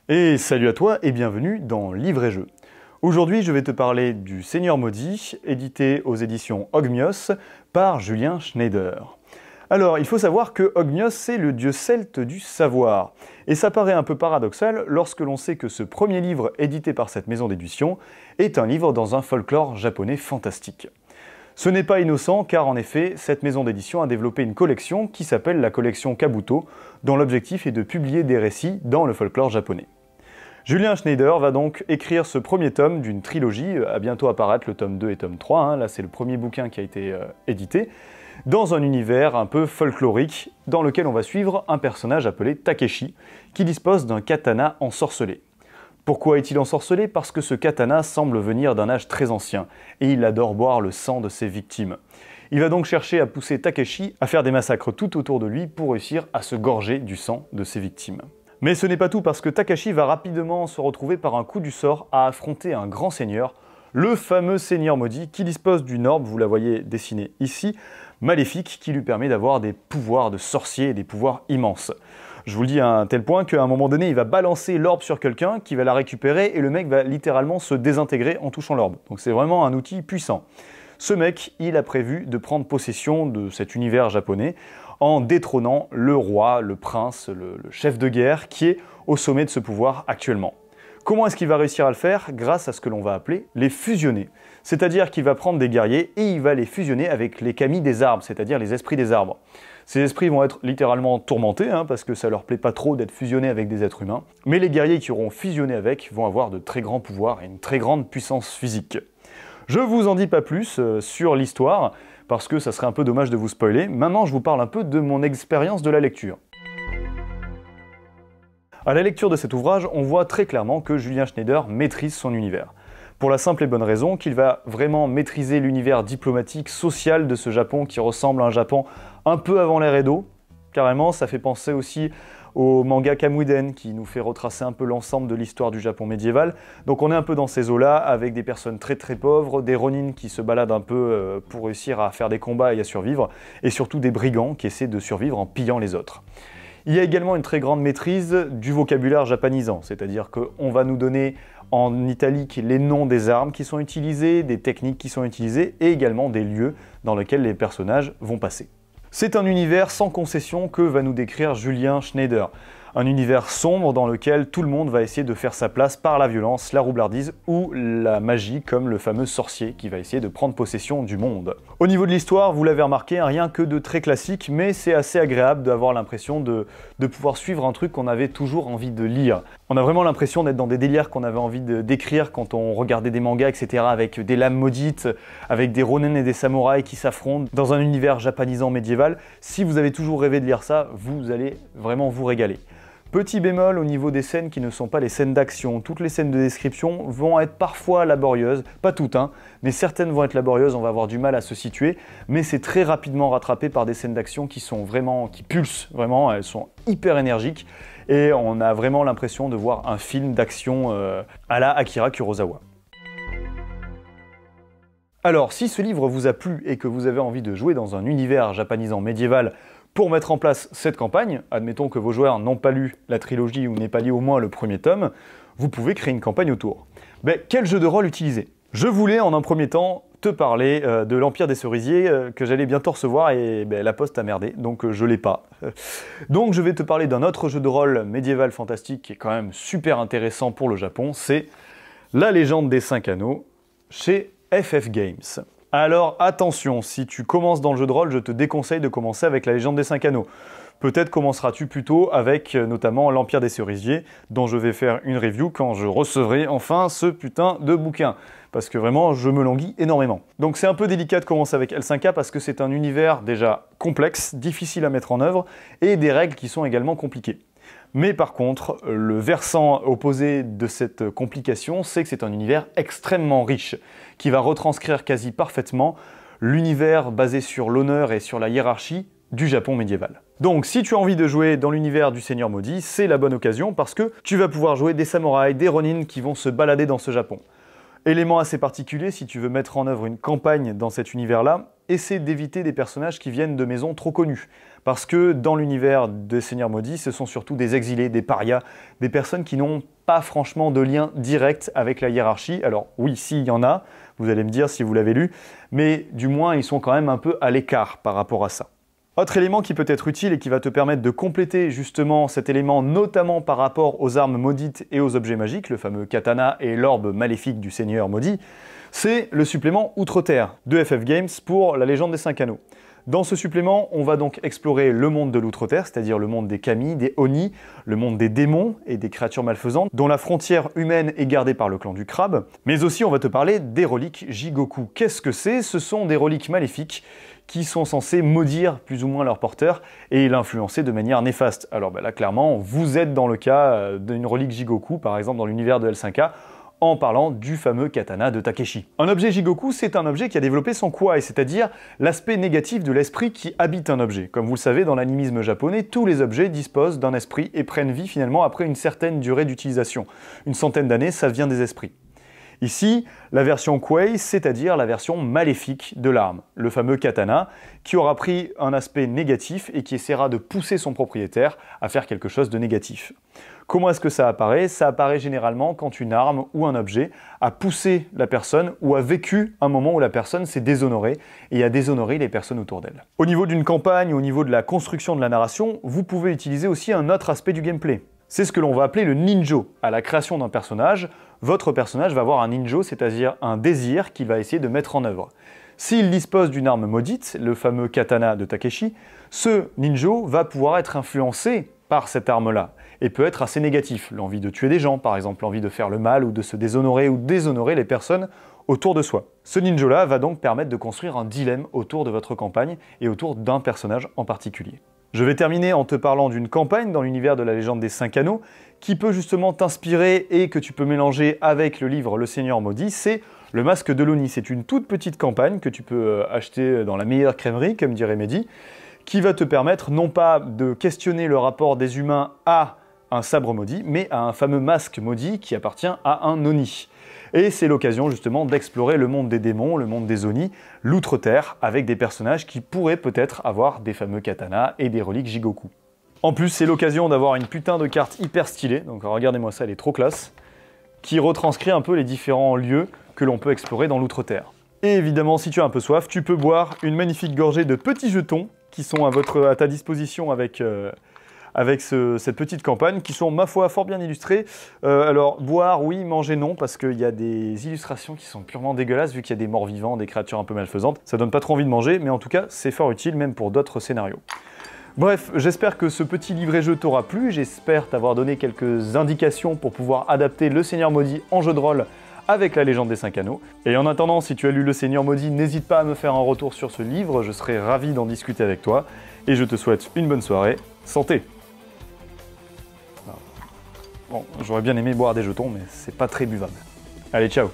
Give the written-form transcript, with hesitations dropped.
Et salut à toi et bienvenue dans Livre et Jeux. Aujourd'hui, je vais te parler du Seigneur Maudit, édité aux éditions Ogmios par Julien Schneider. Alors, il faut savoir que Ogmios, c'est le dieu celte du savoir. Et ça paraît un peu paradoxal lorsque l'on sait que ce premier livre édité par cette maison d'édition est un livre dans un folklore japonais fantastique. Ce n'est pas innocent car en effet, cette maison d'édition a développé une collection qui s'appelle la collection Kabuto, dont l'objectif est de publier des récits dans le folklore japonais. Julien Schneider va donc écrire ce premier tome d'une trilogie, à bientôt apparaître le tome 2 et tome 3, là c'est le premier bouquin qui a été édité, dans un univers un peu folklorique, dans lequel on va suivre un personnage appelé Takeshi, qui dispose d'un katana ensorcelé. Pourquoi est-il ensorcelé? Parce que ce katana semble venir d'un âge très ancien, et il adore boire le sang de ses victimes. Il va donc chercher à pousser Takeshi à faire des massacres tout autour de lui pour réussir à se gorger du sang de ses victimes. Mais ce n'est pas tout parce que Takeshi va rapidement se retrouver par un coup du sort à affronter un grand seigneur, le fameux Seigneur Maudit qui dispose d'une orbe, vous la voyez dessinée ici, maléfique qui lui permet d'avoir des pouvoirs de sorcier et des pouvoirs immenses. Je vous le dis à un tel point qu'à un moment donné, il va balancer l'orbe sur quelqu'un qui va la récupérer et le mec va littéralement se désintégrer en touchant l'orbe. Donc c'est vraiment un outil puissant. Ce mec, il a prévu de prendre possession de cet univers japonais en détrônant le roi, le prince, le chef de guerre qui est au sommet de ce pouvoir actuellement. Comment est-ce qu'il va réussir à le faire? Grâce à ce que l'on va appeler les fusionnés. C'est-à-dire qu'il va prendre des guerriers et il va les fusionner avec les kami des arbres, c'est-à-dire les esprits des arbres. Ces esprits vont être littéralement tourmentés, parce que ça leur plaît pas trop d'être fusionnés avec des êtres humains. Mais les guerriers qui auront fusionné avec vont avoir de très grands pouvoirs et une très grande puissance physique. Je vous en dis pas plus sur l'histoire, parce que ça serait un peu dommage de vous spoiler. Maintenant, je vous parle un peu de mon expérience de la lecture. À la lecture de cet ouvrage, on voit très clairement que Julien Schneider maîtrise son univers. Pour la simple et bonne raison qu'il va vraiment maîtriser l'univers diplomatique, social de ce Japon qui ressemble à un Japon un peu avant l'ère Edo. Carrément, ça fait penser aussi au manga Kamuden qui nous fait retracer un peu l'ensemble de l'histoire du Japon médiéval. Donc on est un peu dans ces eaux-là avec des personnes très très pauvres, des ronins qui se baladent un peu pour réussir à faire des combats et à survivre, et surtout des brigands qui essaient de survivre en pillant les autres. Il y a également une très grande maîtrise du vocabulaire japanisant, c'est-à-dire qu'on va nous donner en italique les noms des armes qui sont utilisées, des techniques qui sont utilisées, et également des lieux dans lesquels les personnages vont passer. C'est un univers sans concession que va nous décrire Julien Schneider. Un univers sombre dans lequel tout le monde va essayer de faire sa place par la violence, la roublardise ou la magie, comme le fameux sorcier qui va essayer de prendre possession du monde. Au niveau de l'histoire, vous l'avez remarqué, rien que de très classique, mais c'est assez agréable d'avoir l'impression de pouvoir suivre un truc qu'on avait toujours envie de lire. On a vraiment l'impression d'être dans des délires qu'on avait envie d'écrire quand on regardait des mangas, etc., avec des lames maudites, avec des ronin et des samouraïs qui s'affrontent dans un univers japanisant médiéval. Si vous avez toujours rêvé de lire ça, vous allez vraiment vous régaler. Petit bémol au niveau des scènes qui ne sont pas les scènes d'action. Toutes les scènes de description vont être parfois laborieuses, pas toutes, mais certaines vont être laborieuses, on va avoir du mal à se situer, mais c'est très rapidement rattrapé par des scènes d'action qui pulsent vraiment, elles sont hyper énergiques, et on a vraiment l'impression de voir un film d'action à la Akira Kurosawa. Alors, si ce livre vous a plu et que vous avez envie de jouer dans un univers japanisant médiéval pour mettre en place cette campagne, admettons que vos joueurs n'ont pas lu la trilogie ou n'aient pas lu au moins le premier tome, vous pouvez créer une campagne autour. Mais quel jeu de rôle utiliser? Je voulais en un premier temps te parler de l'Empire des Cerisiers que j'allais bientôt recevoir et la poste a merdé, donc je l'ai pas. Donc je vais te parler d'un autre jeu de rôle médiéval fantastique qui est quand même super intéressant pour le Japon, c'est La Légende des 5 Anneaux chez FF Games. Alors attention, si tu commences dans le jeu de rôle, je te déconseille de commencer avec La Légende des 5 Anneaux. Peut-être commenceras-tu plutôt avec notamment l'Empire des Cerisiers, dont je vais faire une review quand je recevrai enfin ce putain de bouquin. Parce que vraiment, je me languis énormément. Donc c'est un peu délicat de commencer avec L5K parce que c'est un univers déjà complexe, difficile à mettre en œuvre, et des règles qui sont également compliquées. Mais par contre, le versant opposé de cette complication, c'est que c'est un univers extrêmement riche, qui va retranscrire quasi parfaitement l'univers basé sur l'honneur et sur la hiérarchie du Japon médiéval. Donc si tu as envie de jouer dans l'univers du Seigneur Maudit, c'est la bonne occasion parce que tu vas pouvoir jouer des samouraïs, des ronins qui vont se balader dans ce Japon. Élément assez particulier, si tu veux mettre en œuvre une campagne dans cet univers-là, essaie d'éviter des personnages qui viennent de maisons trop connues. parce que dans l'univers des seigneurs maudits, ce sont surtout des exilés, des parias, des personnes qui n'ont pas franchement de lien direct avec la hiérarchie. Alors oui, s'il y en a, vous allez me dire si vous l'avez lu, mais du moins ils sont quand même un peu à l'écart par rapport à ça. Autre élément qui peut être utile et qui va te permettre de compléter justement cet élément, notamment par rapport aux armes maudites et aux objets magiques, le fameux katana et l'orbe maléfique du seigneur maudit, c'est le supplément Outre-Terre de FF Games pour la légende des 5 anneaux. Dans ce supplément, on va donc explorer le monde de l'Outre-Terre, c'est-à-dire le monde des kami, des oni, le monde des démons et des créatures malfaisantes, dont la frontière humaine est gardée par le clan du crabe. Mais aussi, on va te parler des reliques Jigoku. Qu'est-ce que c'est? Ce sont des reliques maléfiques qui sont censées maudire plus ou moins leur porteur et l'influencer de manière néfaste. Alors là, clairement, vous êtes dans le cas d'une relique Jigoku, par exemple dans l'univers de L5A, en parlant du fameux katana de Takeshi. Un objet Jigoku, c'est un objet qui a développé son Kwai, c'est-à-dire l'aspect négatif de l'esprit qui habite un objet. Comme vous le savez, dans l'animisme japonais, tous les objets disposent d'un esprit et prennent vie finalement après une certaine durée d'utilisation. Une centaine d'années, ça vient des esprits. Ici, la version Kwei, c'est-à-dire la version maléfique de l'arme, le fameux katana, qui aura pris un aspect négatif et qui essaiera de pousser son propriétaire à faire quelque chose de négatif. Comment est-ce que ça apparaît? Ça apparaît généralement quand une arme ou un objet a poussé la personne ou a vécu un moment où la personne s'est déshonorée et a déshonoré les personnes autour d'elle. Au niveau d'une campagne, au niveau de la construction de la narration, vous pouvez utiliser aussi un autre aspect du gameplay. C'est ce que l'on va appeler le ninjo. À la création d'un personnage, votre personnage va avoir un ninjo, c'est-à-dire un désir qu'il va essayer de mettre en œuvre. S'il dispose d'une arme maudite, le fameux katana de Takeshi, ce ninjo va pouvoir être influencé par cette arme-là, et peut être assez négatif. L'envie de tuer des gens, par exemple, l'envie de faire le mal, ou de se déshonorer, ou déshonorer les personnes autour de soi. Ce ninjo-là va donc permettre de construire un dilemme autour de votre campagne, et autour d'un personnage en particulier. Je vais terminer en te parlant d'une campagne dans l'univers de la légende des 5 anneaux, qui peut justement t'inspirer et que tu peux mélanger avec le livre Le Seigneur Maudit, c'est le Masque de l'Oni. C'est une toute petite campagne que tu peux acheter dans la meilleure crèmerie, comme dirait Mehdi, qui va te permettre non pas de questionner le rapport des humains à un sabre maudit, mais à un fameux masque maudit qui appartient à un Oni. Et c'est l'occasion justement d'explorer le monde des démons, le monde des Oni, l'outre-terre, avec des personnages qui pourraient peut-être avoir des fameux katanas et des reliques Jigoku. En plus, c'est l'occasion d'avoir une putain de carte hyper stylée, donc regardez-moi ça, elle est trop classe, qui retranscrit un peu les différents lieux que l'on peut explorer dans l'outre-terre. Et évidemment, si tu as un peu soif, tu peux boire une magnifique gorgée de petits jetons qui sont à ta disposition avec cette petite campagne, qui sont, ma foi, fort bien illustrées. Alors, boire, oui, manger, non, parce qu'il y a des illustrations qui sont purement dégueulasses, vu qu'il y a des morts vivants, des créatures un peu malfaisantes. Ça donne pas trop envie de manger, mais en tout cas, c'est fort utile, même pour d'autres scénarios. Bref, j'espère que ce petit livret-jeu t'aura plu, j'espère t'avoir donné quelques indications pour pouvoir adapter Le Seigneur Maudit en jeu de rôle avec la légende des 5 anneaux. Et en attendant, si tu as lu Le Seigneur Maudit, n'hésite pas à me faire un retour sur ce livre, je serai ravi d'en discuter avec toi, et je te souhaite une bonne soirée. Santé! Bon, j'aurais bien aimé boire des jetons, mais c'est pas très buvable. Allez, ciao!